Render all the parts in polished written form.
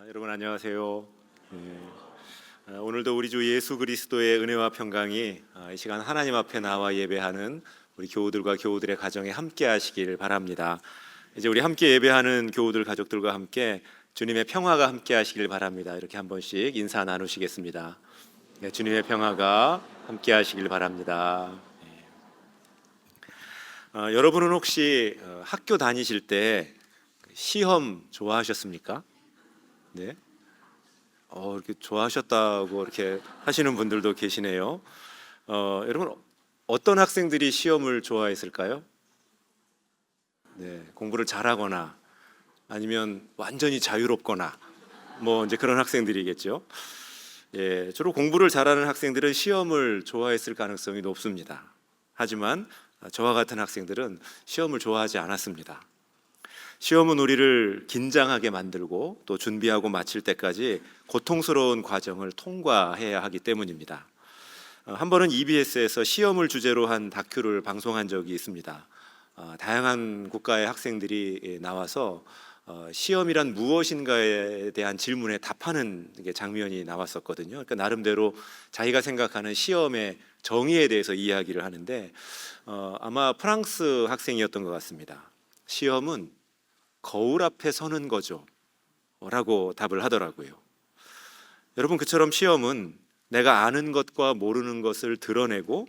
여러분 안녕하세요. 오늘도 우리 주 예수 그리스도의 은혜와 평강이 이 시간 하나님 앞에 나와 예배하는 우리 교우들과 교우들의 가정에 함께 하시길 바랍니다. 이제 우리 함께 예배하는 교우들 가족들과 함께 주님의 평화가 함께 하시길 바랍니다. 이렇게 한 번씩 인사 나누시겠습니다. 주님의 평화가 함께 하시길 바랍니다. 여러분은 혹시 학교 다니실 때 시험 좋아하셨습니까? 네. 이렇게 좋아하셨다고 이렇게 하시는 분들도 계시네요. 여러분 어떤 학생들이 시험을 좋아했을까요? 네, 공부를 잘하거나 아니면 완전히 자유롭거나 뭐 이제 그런 학생들이겠죠. 예, 주로 공부를 잘하는 학생들은 시험을 좋아했을 가능성이 높습니다. 하지만 저와 같은 학생들은 시험을 좋아하지 않았습니다. 시험은 우리를 긴장하게 만들고 또 준비하고 마칠 때까지 고통스러운 과정을 통과해야 하기 때문입니다. 한 번은 EBS에서 시험을 주제로 한 다큐를 방송한 적이 있습니다. 다양한 국가의 학생들이 나와서 시험이란 무엇인가에 대한 질문에 답하는 장면이 나왔었거든요. 그러니까 나름대로 자기가 생각하는 시험의 정의에 대해서 이야기를 하는데 아마 프랑스 학생이었던 것 같습니다. 시험은 거울 앞에 서는 거죠 라고 답을 하더라고요. 여러분, 그처럼 시험은 내가 아는 것과 모르는 것을 드러내고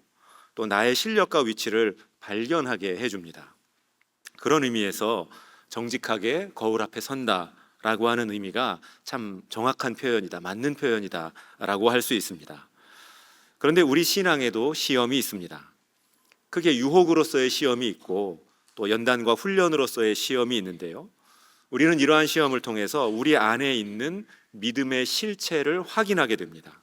또 나의 실력과 위치를 발견하게 해줍니다. 그런 의미에서 정직하게 거울 앞에 선다라고 하는 의미가 참 정확한 표현이다, 맞는 표현이다 라고 할 수 있습니다. 그런데 우리 신앙에도 시험이 있습니다. 그게 유혹으로서의 시험이 있고 또 연단과 훈련으로서의 시험이 있는데요, 우리는 이러한 시험을 통해서 우리 안에 있는 믿음의 실체를 확인하게 됩니다.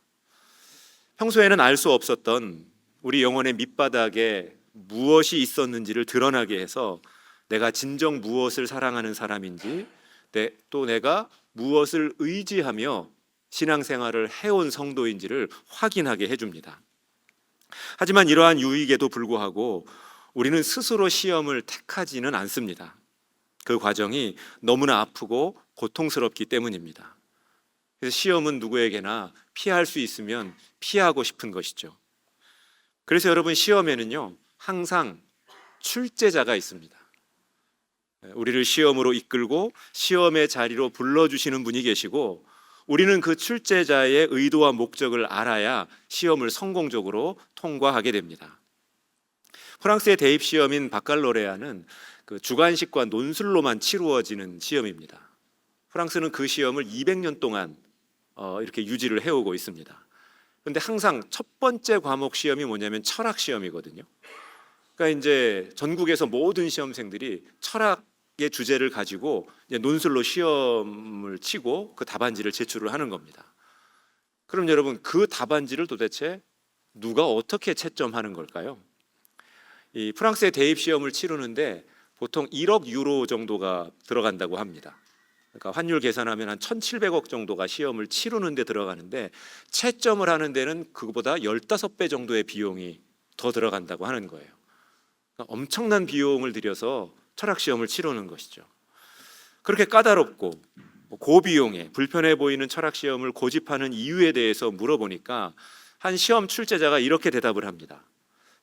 평소에는 알 수 없었던 우리 영혼의 밑바닥에 무엇이 있었는지를 드러나게 해서 내가 진정 무엇을 사랑하는 사람인지, 또 내가 무엇을 의지하며 신앙생활을 해온 성도인지를 확인하게 해줍니다. 하지만 이러한 유익에도 불구하고 우리는 스스로 시험을 택하지는 않습니다. 그 과정이 너무나 아프고 고통스럽기 때문입니다. 그래서 시험은 누구에게나 피할 수 있으면 피하고 싶은 것이죠. 그래서 여러분, 시험에는요 항상 출제자가 있습니다. 우리를 시험으로 이끌고 시험의 자리로 불러주시는 분이 계시고, 우리는 그 출제자의 의도와 목적을 알아야 시험을 성공적으로 통과하게 됩니다. 프랑스의 대입 시험인 바칼로레아는 그 주관식과 논술로만 치루어지는 시험입니다. 프랑스는 그 시험을 200년 동안 이렇게 유지를 해오고 있습니다. 그런데 항상 첫 번째 과목 시험이 뭐냐면 철학 시험이거든요. 그러니까 이제 전국에서 모든 시험생들이 철학의 주제를 가지고 이제 논술로 시험을 치고 그 답안지를 제출을 하는 겁니다. 그럼 여러분, 그 답안지를 도대체 누가 어떻게 채점하는 걸까요? 이 프랑스의 대입 시험을 치르는데 보통 1억 유로 정도가 들어간다고 합니다. 그러니까 환율 계산하면 한 1,700억 정도가 시험을 치르는 데 들어가는데, 채점을 하는 데는 그거보다 15배 정도의 비용이 더 들어간다고 하는 거예요. 그러니까 엄청난 비용을 들여서 철학 시험을 치르는 것이죠. 그렇게 까다롭고 고비용에 불편해 보이는 철학 시험을 고집하는 이유에 대해서 물어보니까 한 시험 출제자가 이렇게 대답을 합니다.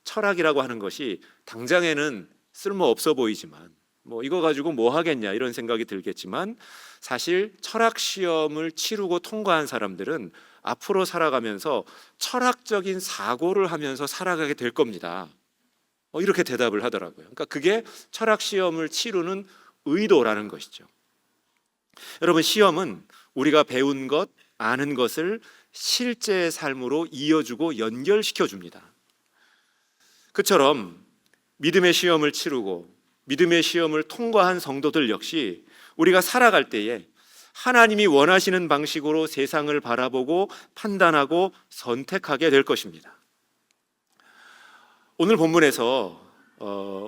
철학이라고 하는 것이 당장에는 쓸모없어 보이지만 뭐 이거 가지고 뭐 하겠냐 이런 생각이 들겠지만, 사실 철학 시험을 치르고 통과한 사람들은 앞으로 살아가면서 철학적인 사고를 하면서 살아가게 될 겁니다. 이렇게 대답을 하더라고요. 그러니까 그게 철학 시험을 치르는 의도라는 것이죠. 여러분, 시험은 우리가 배운 것, 아는 것을 실제의 삶으로 이어주고 연결시켜 줍니다. 그처럼 믿음의 시험을 치르고 믿음의 시험을 통과한 성도들 역시 우리가 살아갈 때에 하나님이 원하시는 방식으로 세상을 바라보고 판단하고 선택하게 될 것입니다. 오늘 본문에서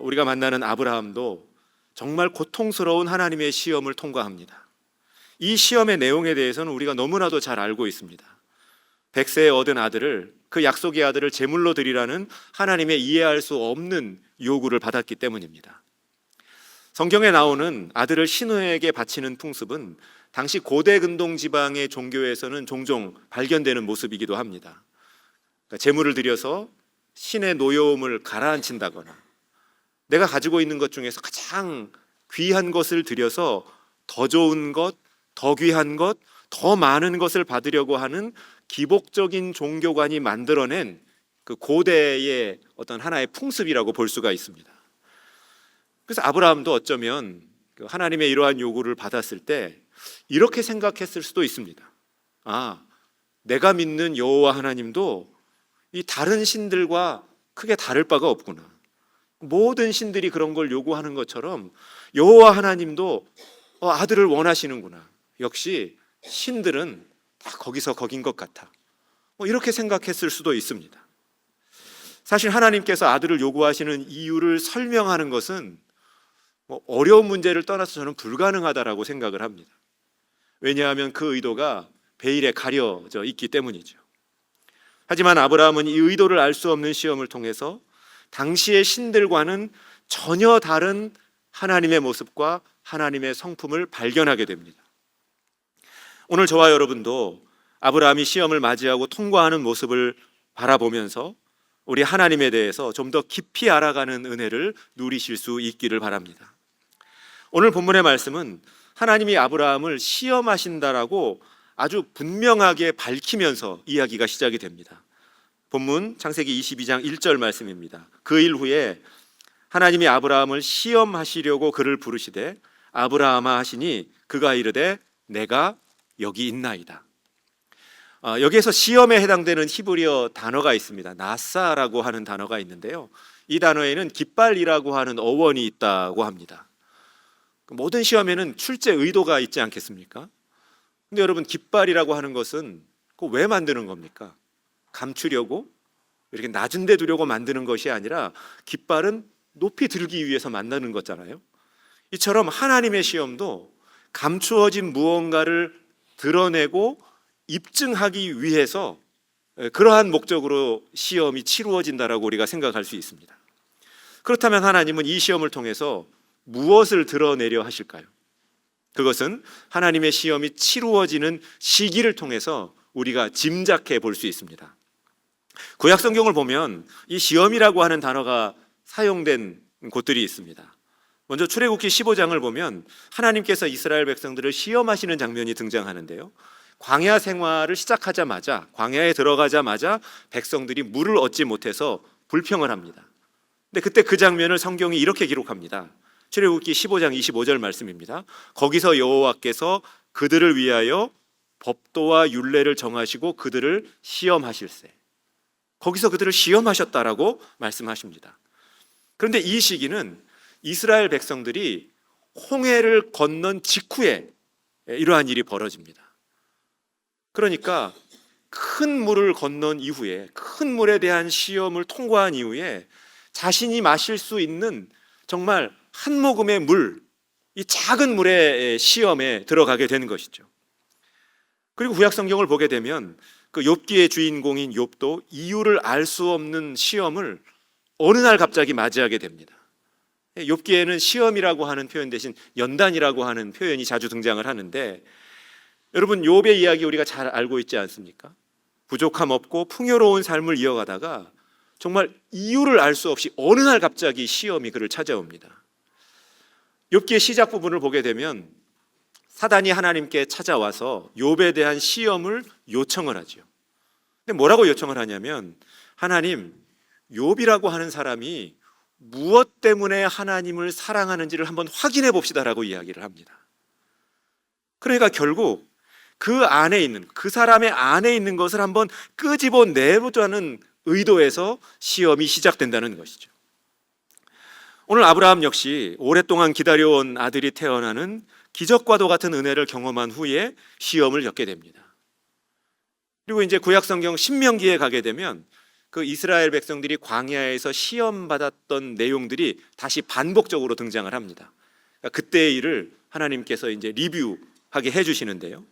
우리가 만나는 아브라함도 정말 고통스러운 하나님의 시험을 통과합니다. 이 시험의 내용에 대해서는 우리가 너무나도 잘 알고 있습니다. 100세에 얻은 아들을, 그 약속의 아들을 제물로 드리라는 하나님의 이해할 수 없는 요구를 받았기 때문입니다. 성경에 나오는 아들을 신우에게 바치는 풍습은 당시 고대 근동 지방의 종교에서는 종종 발견되는 모습이기도 합니다. 그러니까 제물을 드려서 신의 노여움을 가라앉힌다거나, 내가 가지고 있는 것 중에서 가장 귀한 것을 드려서 더 좋은 것, 더 귀한 것, 더 많은 것을 받으려고 하는 기복적인 종교관이 만들어낸 그 고대의 어떤 하나의 풍습이라고 볼 수가 있습니다. 그래서 아브라함도 어쩌면 하나님의 이러한 요구를 받았을 때 이렇게 생각했을 수도 있습니다. 아, 내가 믿는 여호와 하나님도 이 다른 신들과 크게 다를 바가 없구나. 모든 신들이 그런 걸 요구하는 것처럼 여호와 하나님도 아들을 원하시는구나. 역시 신들은 다 거기서 거긴 것 같아. 이렇게 생각했을 수도 있습니다. 사실 하나님께서 아들을 요구하시는 이유를 설명하는 것은 어려운 문제를 떠나서 저는 불가능하다라고 생각을 합니다. 왜냐하면 그 의도가 베일에 가려져 있기 때문이죠. 하지만 아브라함은 이 의도를 알 수 없는 시험을 통해서 당시의 신들과는 전혀 다른 하나님의 모습과 하나님의 성품을 발견하게 됩니다. 오늘 저와 여러분도 아브라함이 시험을 맞이하고 통과하는 모습을 바라보면서 우리 하나님에 대해서 좀 더 깊이 알아가는 은혜를 누리실 수 있기를 바랍니다. 오늘 본문의 말씀은 하나님이 아브라함을 시험하신다라고 아주 분명하게 밝히면서 이야기가 시작이 됩니다. 본문 창세기 22장 1절 말씀입니다. 그 일 후에 하나님이 아브라함을 시험하시려고 그를 부르시되 아브라함아 하시니 그가 이르되 내가 여기 있나이다. 여기에서 시험에 해당되는 히브리어 단어가 있습니다. 나사라고 하는 단어가 있는데요, 이 단어에는 깃발이라고 하는 어원이 있다고 합니다. 모든 시험에는 출제 의도가 있지 않겠습니까? 근데 여러분, 깃발이라고 하는 것은 왜 만드는 겁니까? 감추려고, 이렇게 낮은 데 두려고 만드는 것이 아니라 깃발은 높이 들기 위해서 만드는 거잖아요. 이처럼 하나님의 시험도 감추어진 무언가를 드러내고 입증하기 위해서 그러한 목적으로 시험이 치루어진다라고 우리가 생각할 수 있습니다. 그렇다면 하나님은 이 시험을 통해서 무엇을 드러내려 하실까요? 그것은 하나님의 시험이 치루어지는 시기를 통해서 우리가 짐작해 볼 수 있습니다. 구약 성경을 보면 이 시험이라고 하는 단어가 사용된 곳들이 있습니다. 먼저 출애굽기 15장을 보면 하나님께서 이스라엘 백성들을 시험하시는 장면이 등장하는데요, 광야 생활을 시작하자마자, 광야에 들어가자마자 백성들이 물을 얻지 못해서 불평을 합니다. 근데 그때 그 장면을 성경이 이렇게 기록합니다. 출애굽기 15장 25절 말씀입니다. 거기서 여호와께서 그들을 위하여 법도와 율례를 정하시고 그들을 시험하실세. 거기서 그들을 시험하셨다라고 말씀하십니다. 그런데 이 시기는 이스라엘 백성들이 홍해를 건넌 직후에 이러한 일이 벌어집니다. 그러니까 큰 물을 건넌 이후에, 큰 물에 대한 시험을 통과한 이후에 자신이 마실 수 있는 정말 한 모금의 물, 이 작은 물의 시험에 들어가게 되는 것이죠. 그리고 구약 성경을 보게 되면 그 욥기의 주인공인 욥도 이유를 알 수 없는 시험을 어느 날 갑자기 맞이하게 됩니다. 욥기에는 시험이라고 하는 표현 대신 연단이라고 하는 표현이 자주 등장을 하는데, 여러분, 욥의 이야기 우리가 잘 알고 있지 않습니까? 부족함 없고 풍요로운 삶을 이어가다가 정말 이유를 알 수 없이 어느 날 갑자기 시험이 그를 찾아옵니다. 욥기의 시작 부분을 보게 되면 사단이 하나님께 찾아와서 욥에 대한 시험을 요청을 하죠. 근데 뭐라고 요청을 하냐면, 하나님, 욥이라고 하는 사람이 무엇 때문에 하나님을 사랑하는지를 한번 확인해 봅시다라고 이야기를 합니다. 그러니까 결국 그 안에 있는, 그 사람의 안에 있는 것을 한번 끄집어내보자는 의도에서 시험이 시작된다는 것이죠. 오늘 아브라함 역시 오랫동안 기다려온 아들이 태어나는 기적과도 같은 은혜를 경험한 후에 시험을 겪게 됩니다. 그리고 이제 구약성경 신명기에 가게 되면 그 이스라엘 백성들이 광야에서 시험받았던 내용들이 다시 반복적으로 등장을 합니다. 그러니까 그때의 일을 하나님께서 이제 리뷰하게 해주시는데요,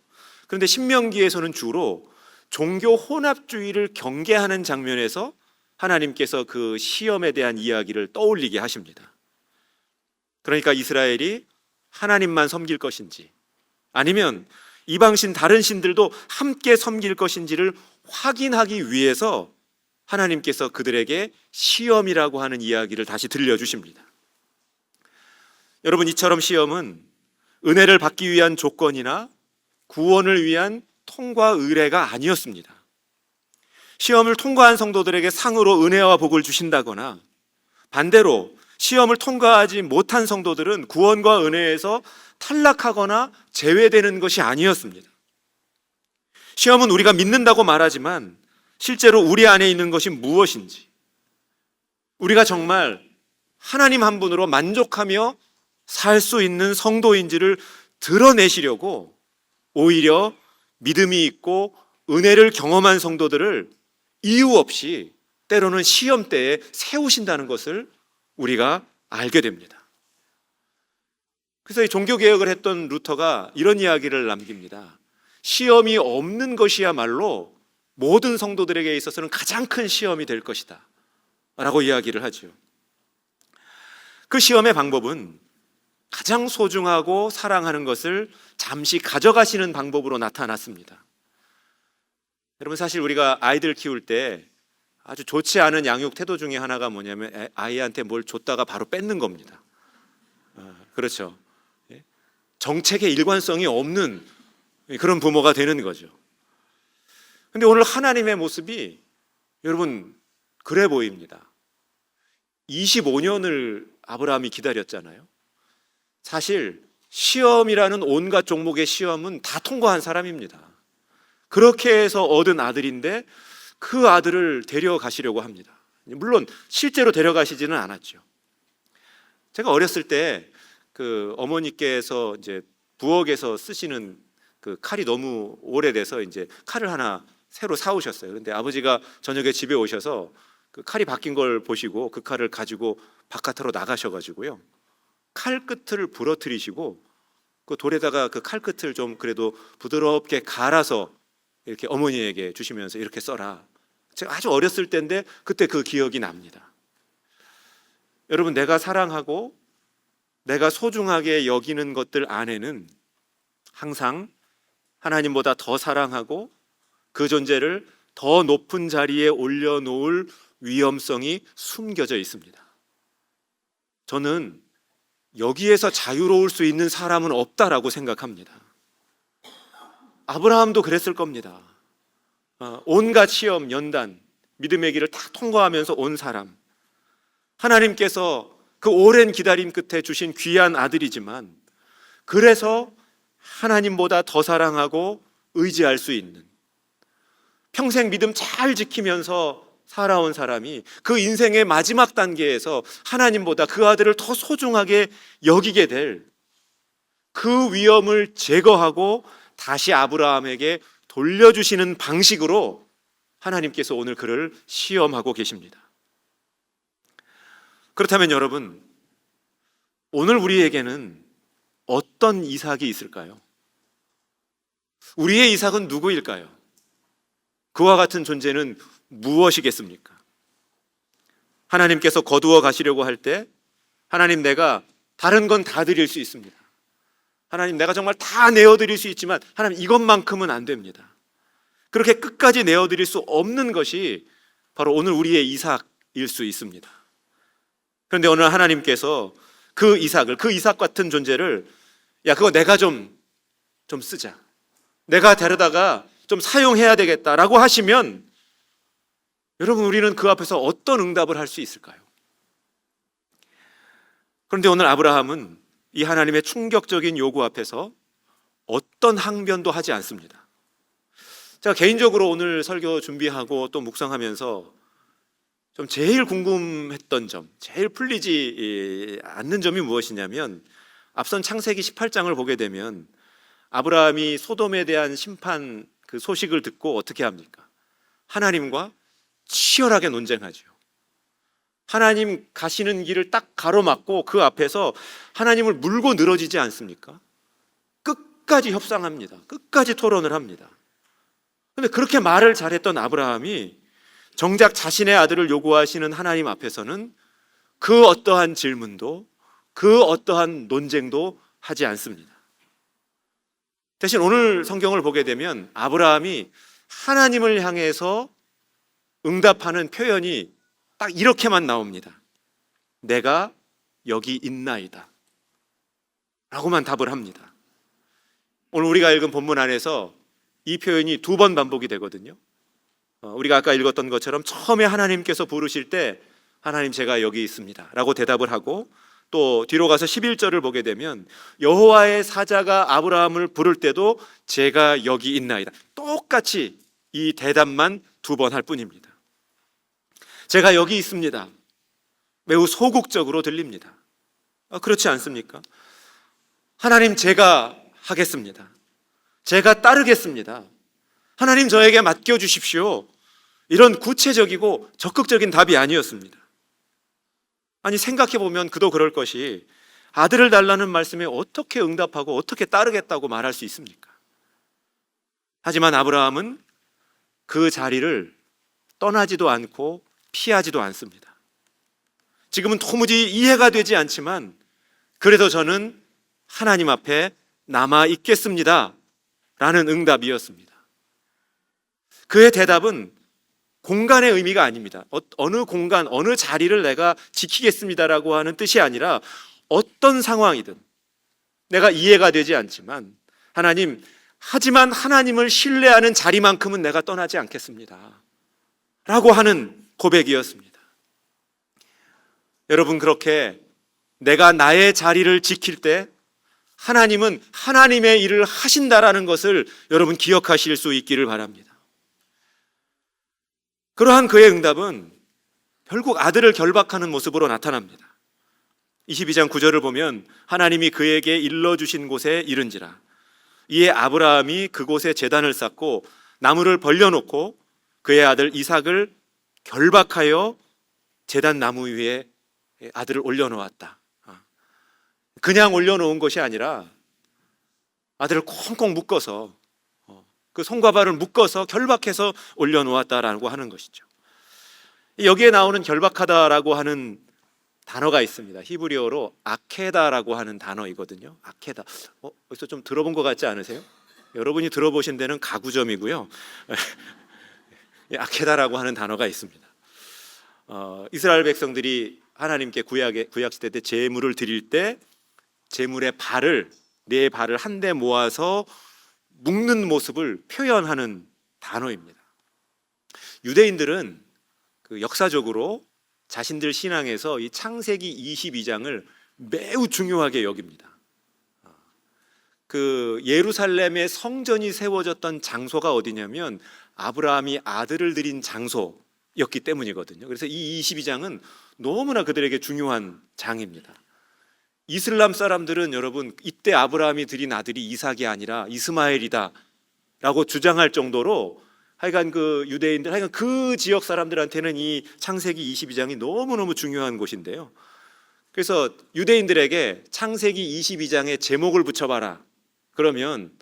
그런데 신명기에서는 주로 종교 혼합주의를 경계하는 장면에서 하나님께서 그 시험에 대한 이야기를 떠올리게 하십니다. 그러니까 이스라엘이 하나님만 섬길 것인지 아니면 이방신 다른 신들도 함께 섬길 것인지를 확인하기 위해서 하나님께서 그들에게 시험이라고 하는 이야기를 다시 들려주십니다. 여러분, 이처럼 시험은 은혜를 받기 위한 조건이나 구원을 위한 통과 의례가 아니었습니다. 시험을 통과한 성도들에게 상으로 은혜와 복을 주신다거나, 반대로 시험을 통과하지 못한 성도들은 구원과 은혜에서 탈락하거나 제외되는 것이 아니었습니다. 시험은 우리가 믿는다고 말하지만 실제로 우리 안에 있는 것이 무엇인지, 우리가 정말 하나님 한 분으로 만족하며 살 수 있는 성도인지를 드러내시려고 오히려 믿음이 있고 은혜를 경험한 성도들을 이유 없이 때로는 시험대에 세우신다는 것을 우리가 알게 됩니다. 그래서 이 종교개혁을 했던 루터가 이런 이야기를 남깁니다. 시험이 없는 것이야말로 모든 성도들에게 있어서는 가장 큰 시험이 될 것이다 라고 이야기를 하죠. 그 시험의 방법은 가장 소중하고 사랑하는 것을 잠시 가져가시는 방법으로 나타났습니다. 여러분, 사실 우리가 아이들 키울 때 아주 좋지 않은 양육 태도 중에 하나가 뭐냐면 아이한테 뭘 줬다가 바로 뺏는 겁니다. 그렇죠. 정책의 일관성이 없는 그런 부모가 되는 거죠. 근데 오늘 하나님의 모습이 여러분 그래 보입니다. 25년을 아브라함이 기다렸잖아요. 사실 시험이라는 온갖 종목의 시험은 다 통과한 사람입니다. 그렇게 해서 얻은 아들인데 그 아들을 데려가시려고 합니다. 물론 실제로 데려가시지는 않았죠. 제가 어렸을 때 그 어머니께서 이제 부엌에서 쓰시는 그 칼이 너무 오래돼서 이제 칼을 하나 새로 사오셨어요. 그런데 아버지가 저녁에 집에 오셔서 그 칼이 바뀐 걸 보시고 그 칼을 가지고 바깥으로 나가셔가지고요, 칼 끝을 부러뜨리시고 그 돌에다가 그 칼 끝을 좀 그래도 부드럽게 갈아서 이렇게 어머니에게 주시면서 이렇게 써라. 제가 아주 어렸을 때인데 그때 그 기억이 납니다. 여러분, 내가 사랑하고 내가 소중하게 여기는 것들 안에는 항상 하나님보다 더 사랑하고 그 존재를 더 높은 자리에 올려놓을 위험성이 숨겨져 있습니다. 저는 여기에서 자유로울 수 있는 사람은 없다라고 생각합니다. 아브라함도 그랬을 겁니다. 온갖 시험, 연단, 믿음의 길을 다 통과하면서 온 사람, 하나님께서 그 오랜 기다림 끝에 주신 귀한 아들이지만 그래서 하나님보다 더 사랑하고 의지할 수 있는, 평생 믿음 잘 지키면서 살아온 사람이 그 인생의 마지막 단계에서 하나님보다 그 아들을 더 소중하게 여기게 될 그 위험을 제거하고 다시 아브라함에게 돌려주시는 방식으로 하나님께서 오늘 그를 시험하고 계십니다. 그렇다면 여러분, 오늘 우리에게는 어떤 이삭이 있을까요? 우리의 이삭은 누구일까요? 그와 같은 존재는 무엇이겠습니까? 하나님께서 거두어 가시려고 할 때 하나님, 내가 다른 건 다 드릴 수 있습니다. 하나님, 내가 정말 다 내어드릴 수 있지만 하나님, 이것만큼은 안 됩니다. 그렇게 끝까지 내어드릴 수 없는 것이 바로 오늘 우리의 이삭일 수 있습니다. 그런데 오늘 하나님께서 그 이삭을, 그 이삭 같은 존재를, 야, 그거 내가 좀 쓰자, 내가 데려다가 좀 사용해야 되겠다라고 하시면 여러분, 우리는 그 앞에서 어떤 응답을 할 수 있을까요? 그런데 오늘 아브라함은 이 하나님의 충격적인 요구 앞에서 어떤 항변도 하지 않습니다. 제가 개인적으로 오늘 설교 준비하고 또 묵상하면서 좀 제일 궁금했던 점, 제일 풀리지 않는 점이 무엇이냐면, 앞선 창세기 18장을 보게 되면 아브라함이 소돔에 대한 심판 그 소식을 듣고 어떻게 합니까? 하나님과 치열하게 논쟁하죠. 하나님 가시는 길을 딱 가로막고 그 앞에서 하나님을 물고 늘어지지 않습니까? 끝까지 협상합니다. 끝까지 토론을 합니다. 그런데 그렇게 말을 잘했던 아브라함이 정작 자신의 아들을 요구하시는 하나님 앞에서는 그 어떠한 질문도, 그 어떠한 논쟁도 하지 않습니다. 대신 오늘 성경을 보게 되면 아브라함이 하나님을 향해서 응답하는 표현이 딱 이렇게만 나옵니다. 내가 여기 있나이다 라고만 답을 합니다. 오늘 우리가 읽은 본문 안에서 이 표현이 2번 반복이 되거든요. 우리가 아까 읽었던 것처럼 처음에 하나님께서 부르실 때 하나님 제가 여기 있습니다 라고 대답을 하고, 또 뒤로 가서 11절을 보게 되면 여호와의 사자가 아브라함을 부를 때도 제가 여기 있나이다, 똑같이 이 대답만 2번 할 뿐입니다. 제가 여기 있습니다, 매우 소극적으로 들립니다. 그렇지 않습니까? 하나님 제가 하겠습니다, 제가 따르겠습니다, 하나님 저에게 맡겨주십시오, 이런 구체적이고 적극적인 답이 아니었습니다. 아니, 생각해보면 그도 그럴 것이 아들을 달라는 말씀에 어떻게 응답하고 어떻게 따르겠다고 말할 수 있습니까? 하지만 아브라함은 그 자리를 떠나지도 않고 피하지도 않습니다. 지금은 도무지 이해가 되지 않지만 그래도 저는 하나님 앞에 남아 있겠습니다 라는 응답이었습니다. 그의 대답은 공간의 의미가 아닙니다. 어느 공간, 어느 자리를 내가 지키겠습니다라고 하는 뜻이 아니라 어떤 상황이든 내가 이해가 되지 않지만 하나님, 하지만 하나님을 신뢰하는 자리만큼은 내가 떠나지 않겠습니다 라고 하는 고백이었습니다. 여러분, 그렇게 내가 나의 자리를 지킬 때 하나님은 하나님의 일을 하신다라는 것을 여러분 기억하실 수 있기를 바랍니다. 그러한 그의 응답은 결국 아들을 결박하는 모습으로 나타납니다. 22장 9절을 보면 하나님이 그에게 일러주신 곳에 이른지라. 이에 아브라함이 그곳에 제단을 쌓고 나무를 벌려놓고 그의 아들 이삭을 결박하여 제단 나무 위에 아들을 올려놓았다. 그냥 올려놓은 것이 아니라 아들을 콩콩 묶어서, 그 손과 발을 묶어서 결박해서 올려놓았다라고 하는 것이죠. 여기에 나오는 결박하다라고 하는 단어가 있습니다. 히브리어로 아케다라고 하는 단어이거든요. 아케다. 어디서 좀 들어본 것 같지 않으세요? 여러분이 들어보신 데는 가구점이고요. 아케다라고 하는 단어가 있습니다. 이스라엘 백성들이 하나님께 구약 시대 때 제물을 드릴 때 제물의 발을, 네 발을 한데 모아서 묶는 모습을 표현하는 단어입니다. 유대인들은 그 역사적으로 자신들 신앙에서 이 창세기 22장을 매우 중요하게 여깁니다. 그 예루살렘의 성전이 세워졌던 장소가 어디냐면 아브라함이 아들을 드린 장소였기 때문이거든요. 그래서 이 22장은 너무나 그들에게 중요한 장입니다. 이슬람 사람들은 여러분 이때 아브라함이 드린 아들이 이삭이 아니라 이스마엘이다 라고 주장할 정도로 하여간 그 유대인들, 하여간 그 지역 사람들한테는 이 창세기 22장이 너무너무 중요한 곳인데요. 그래서 유대인들에게 창세기 22장에 제목을 붙여봐라 그러면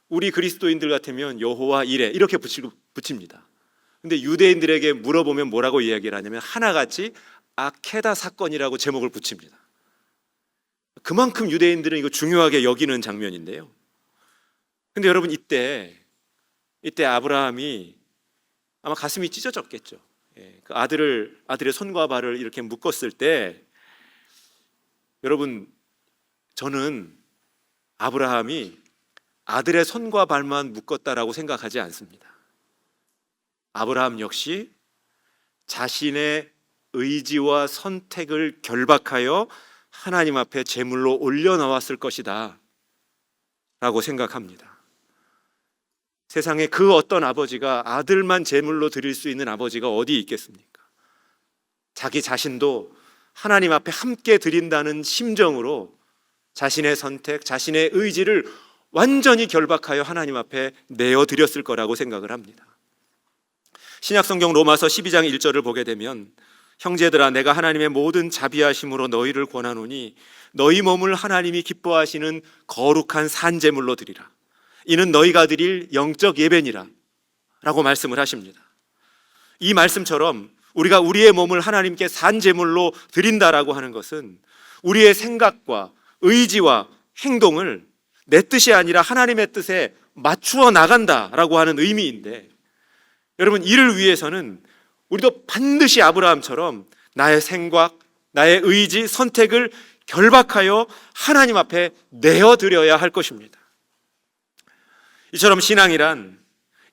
우리 그리스도인들 같으면 여호와 이레 이렇게 붙입니다. 근데 유대인들에게 물어보면 뭐라고 이야기를 하냐면 하나같이 아케다 사건이라고 제목을 붙입니다. 그만큼 유대인들은 이거 중요하게 여기는 장면인데요. 근데 여러분 이때 아브라함이 아마 가슴이 찢어졌겠죠. 그 아들의 손과 발을 이렇게 묶었을 때 여러분 저는 아브라함이 아들의 손과 발만 묶었다라고 생각하지 않습니다. 아브라함 역시 자신의 의지와 선택을 결박하여 하나님 앞에 제물로 올려놓았을 것이다 라고 생각합니다. 세상에 그 어떤 아버지가 아들만 제물로 드릴 수 있는 아버지가 어디 있겠습니까? 자기 자신도 하나님 앞에 함께 드린다는 심정으로 자신의 선택, 자신의 의지를 완전히 결박하여 하나님 앞에 내어드렸을 거라고 생각을 합니다. 신약성경 로마서 12장 1절을 보게 되면 형제들아 내가 하나님의 모든 자비하심으로 너희를 권하노니 너희 몸을 하나님이 기뻐하시는 거룩한 산제물로 드리라. 이는 너희가 드릴 영적 예배니라 라고 말씀을 하십니다. 이 말씀처럼 우리가 우리의 몸을 하나님께 산제물로 드린다라고 하는 것은 우리의 생각과 의지와 행동을 내 뜻이 아니라 하나님의 뜻에 맞추어 나간다라고 하는 의미인데, 여러분, 이를 위해서는 우리도 반드시 아브라함처럼 나의 생각, 나의 의지, 선택을 결박하여 하나님 앞에 내어드려야 할 것입니다. 이처럼 신앙이란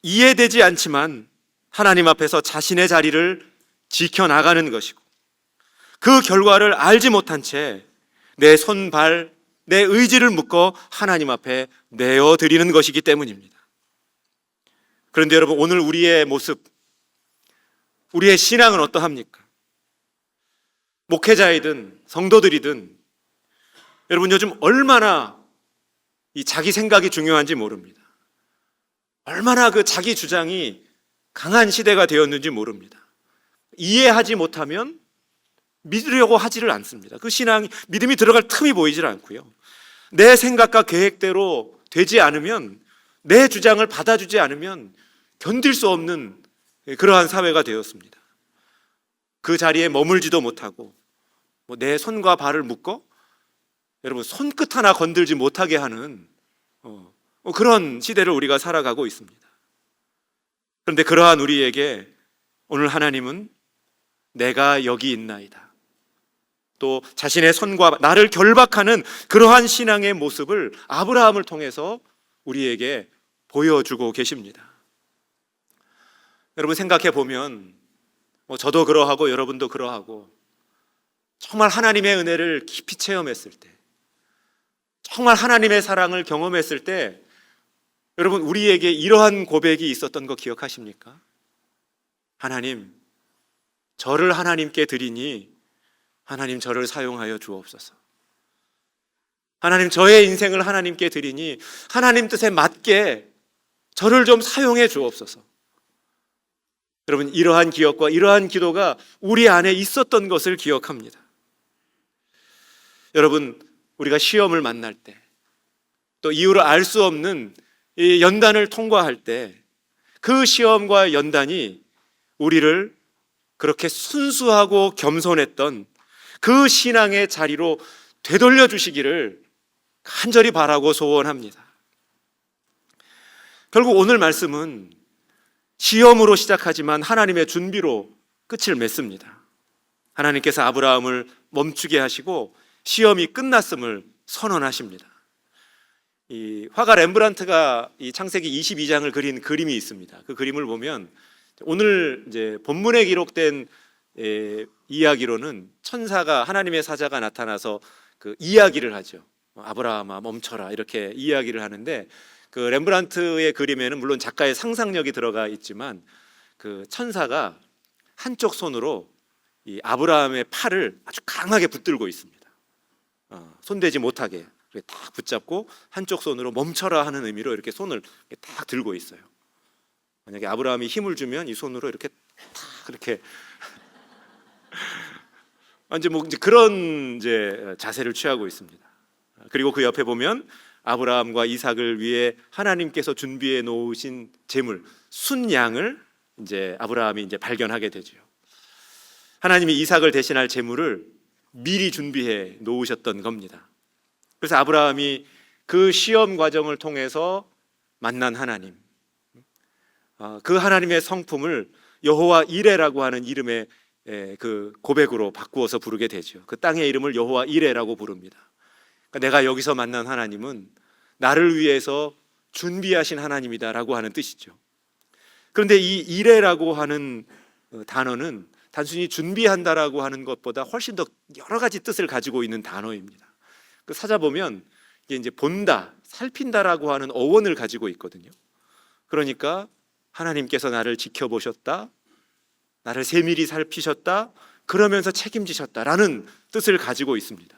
이해되지 않지만 하나님 앞에서 자신의 자리를 지켜나가는 것이고, 그 결과를 알지 못한 채 내 손, 발, 내 의지를 묶어 하나님 앞에 내어드리는 것이기 때문입니다. 그런데 여러분, 오늘 우리의 모습, 우리의 신앙은 어떠합니까? 목회자이든 성도들이든 여러분, 요즘 얼마나 이 자기 생각이 중요한지 모릅니다. 얼마나 그 자기 주장이 강한 시대가 되었는지 모릅니다. 이해하지 못하면 믿으려고 하지를 않습니다. 그 신앙이, 믿음이 들어갈 틈이 보이질 않고요. 내 생각과 계획대로 되지 않으면, 내 주장을 받아주지 않으면 견딜 수 없는 그러한 사회가 되었습니다. 그 자리에 머물지도 못하고 내 손과 발을 묶어 여러분 손끝 하나 건들지 못하게 하는 그런 시대를 우리가 살아가고 있습니다. 그런데 그러한 우리에게 오늘 하나님은 내가 여기 있나이다, 또 자신의 손과 나를 결박하는 그러한 신앙의 모습을 아브라함을 통해서 우리에게 보여주고 계십니다. 여러분, 생각해 보면 저도 그러하고 여러분도 그러하고, 정말 하나님의 은혜를 깊이 체험했을 때, 정말 하나님의 사랑을 경험했을 때, 여러분, 우리에게 이러한 고백이 있었던 거 기억하십니까? 하나님, 저를 하나님께 드리니 하나님 저를 사용하여 주옵소서. 하나님, 저의 인생을 하나님께 드리니 하나님 뜻에 맞게 저를 좀 사용해 주옵소서. 여러분, 이러한 기억과 이러한 기도가 우리 안에 있었던 것을 기억합니다. 여러분, 우리가 시험을 만날 때, 또 이유를 알 수 없는 이 연단을 통과할 때, 그 시험과 연단이 우리를 그렇게 순수하고 겸손했던 그 신앙의 자리로 되돌려 주시기를 간절히 바라고 소원합니다. 결국 오늘 말씀은 시험으로 시작하지만 하나님의 준비로 끝을 맺습니다. 하나님께서 아브라함을 멈추게 하시고 시험이 끝났음을 선언하십니다. 이 화가 렘브란트가 이 창세기 22장을 그린 그림이 있습니다. 그 그림을 보면 오늘 이제 본문에 기록된 이야기로는 천사가, 하나님의 사자가 나타나서 그 이야기를 하죠. 아브라함아 멈춰라, 이렇게 이야기를 하는데, 그 렘브란트의 그림에는 물론 작가의 상상력이 들어가 있지만 그 천사가 한쪽 손으로 이 아브라함의 팔을 아주 강하게 붙들고 있습니다. 손대지 못하게 딱 붙잡고 한쪽 손으로 멈춰라 하는 의미로 이렇게 손을 딱 들고 있어요. 만약에 아브라함이 힘을 주면 이 손으로 이렇게 딱 이렇게 이제 그런 자세를 취하고 있습니다. 그리고 그 옆에 보면 아브라함과 이삭을 위해 하나님께서 준비해 놓으신 제물 순양을 이제 아브라함이 이제 발견하게 되죠. 하나님이 이삭을 대신할 제물을 미리 준비해 놓으셨던 겁니다. 그래서 아브라함이 그 시험 과정을 통해서 만난 하나님, 그 하나님의 성품을 여호와 이레라고 하는 이름의 그 고백으로 바꾸어서 부르게 되죠. 그 땅의 이름을 여호와 이레라고 부릅니다. 그러니까 내가 여기서 만난 하나님은 나를 위해서 준비하신 하나님이다라고 하는 뜻이죠. 그런데 이 이레라고 하는 단어는 단순히 준비한다라고 하는 것보다 훨씬 더 여러 가지 뜻을 가지고 있는 단어입니다. 그 찾아보면 이게 이제 본다, 살핀다라고 하는 어원을 가지고 있거든요. 그러니까 하나님께서 나를 지켜보셨다, 나를 세밀히 살피셨다, 그러면서 책임지셨다라는 뜻을 가지고 있습니다.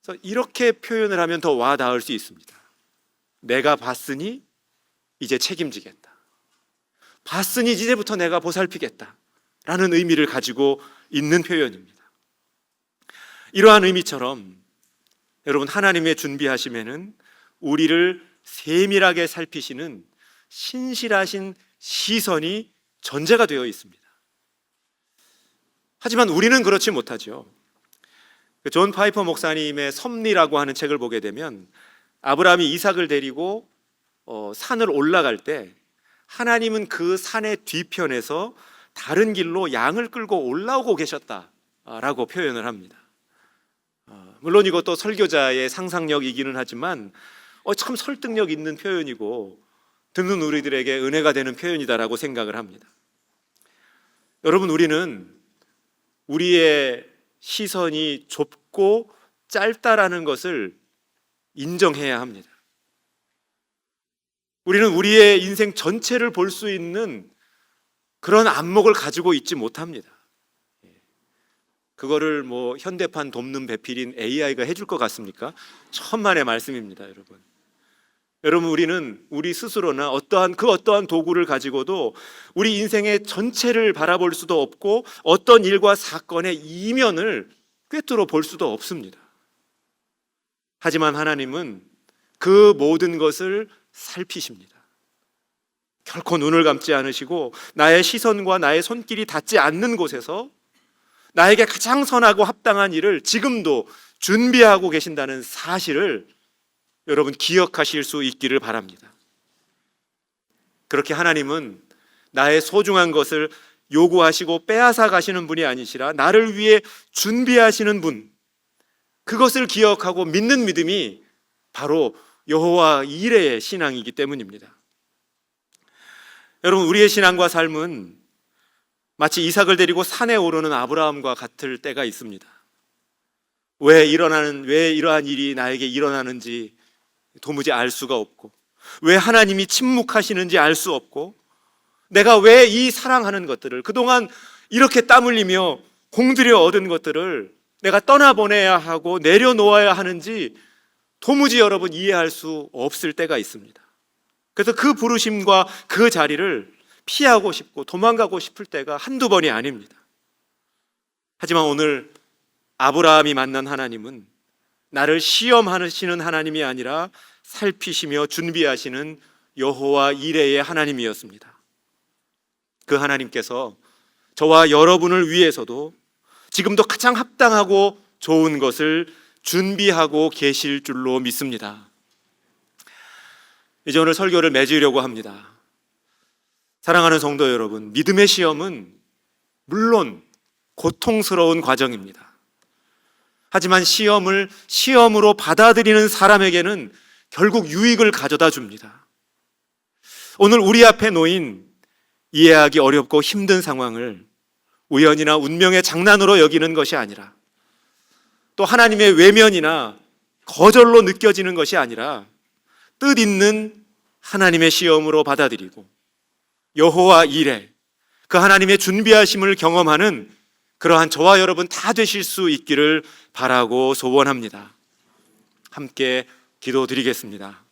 그래서 이렇게 표현을 하면 더 와 닿을 수 있습니다. 내가 봤으니 이제 책임지겠다, 봤으니 이제부터 내가 보살피겠다 라는 의미를 가지고 있는 표현입니다. 이러한 의미처럼 여러분, 하나님의 준비하심에는 우리를 세밀하게 살피시는 신실하신 시선이 전제가 되어 있습니다. 하지만 우리는 그렇지 못하죠. 존 파이퍼 목사님의 섭리라고 하는 책을 보게 되면 아브라함이 이삭을 데리고 산을 올라갈 때 하나님은 그 산의 뒤편에서 다른 길로 양을 끌고 올라오고 계셨다라고 표현을 합니다. 물론 이것도 설교자의 상상력이기는 하지만 참 설득력 있는 표현이고 듣는 우리들에게 은혜가 되는 표현이다라고 생각을 합니다. 여러분, 우리는 우리의 시선이 좁고 짧다라는 것을 인정해야 합니다. 우리는 우리의 인생 전체를 볼 수 있는 그런 안목을 가지고 있지 못합니다. 그거를 현대판 돕는 배필인 AI가 해줄 것 같습니까? 천만의 말씀입니다, 여러분. 여러분, 우리는 우리 스스로나 어떠한 도구를 가지고도 우리 인생의 전체를 바라볼 수도 없고 어떤 일과 사건의 이면을 꿰뚫어 볼 수도 없습니다. 하지만 하나님은 그 모든 것을 살피십니다. 결코 눈을 감지 않으시고 나의 시선과 나의 손길이 닿지 않는 곳에서 나에게 가장 선하고 합당한 일을 지금도 준비하고 계신다는 사실을 여러분 기억하실 수 있기를 바랍니다. 그렇게 하나님은 나의 소중한 것을 요구하시고 빼앗아 가시는 분이 아니시라 나를 위해 준비하시는 분, 그것을 기억하고 믿는 믿음이 바로 여호와 이레의 신앙이기 때문입니다. 여러분, 우리의 신앙과 삶은 마치 이삭을 데리고 산에 오르는 아브라함과 같을 때가 있습니다. 왜 이러한 일이 나에게 일어나는지 도무지 알 수가 없고, 왜 하나님이 침묵하시는지 알 수 없고, 내가 왜 이 사랑하는 것들을, 그동안 이렇게 땀 흘리며 공들여 얻은 것들을 내가 떠나보내야 하고 내려놓아야 하는지 도무지 여러분 이해할 수 없을 때가 있습니다. 그래서 그 부르심과 그 자리를 피하고 싶고 도망가고 싶을 때가 한두 번이 아닙니다. 하지만 오늘 아브라함이 만난 하나님은 나를 시험하시는 하나님이 아니라 살피시며 준비하시는 여호와 이레의 하나님이었습니다. 그 하나님께서 저와 여러분을 위해서도 지금도 가장 합당하고 좋은 것을 준비하고 계실 줄로 믿습니다. 이제 오늘 설교를 맺으려고 합니다. 사랑하는 성도 여러분, 믿음의 시험은 물론 고통스러운 과정입니다. 하지만 시험을 시험으로 받아들이는 사람에게는 결국 유익을 가져다 줍니다. 오늘 우리 앞에 놓인 이해하기 어렵고 힘든 상황을 우연이나 운명의 장난으로 여기는 것이 아니라, 또 하나님의 외면이나 거절로 느껴지는 것이 아니라 뜻 있는 하나님의 시험으로 받아들이고 여호와 이레, 그 하나님의 준비하심을 경험하는 그러한 저와 여러분 다 되실 수 있기를 바라고 소원합니다. 함께 기도드리겠습니다.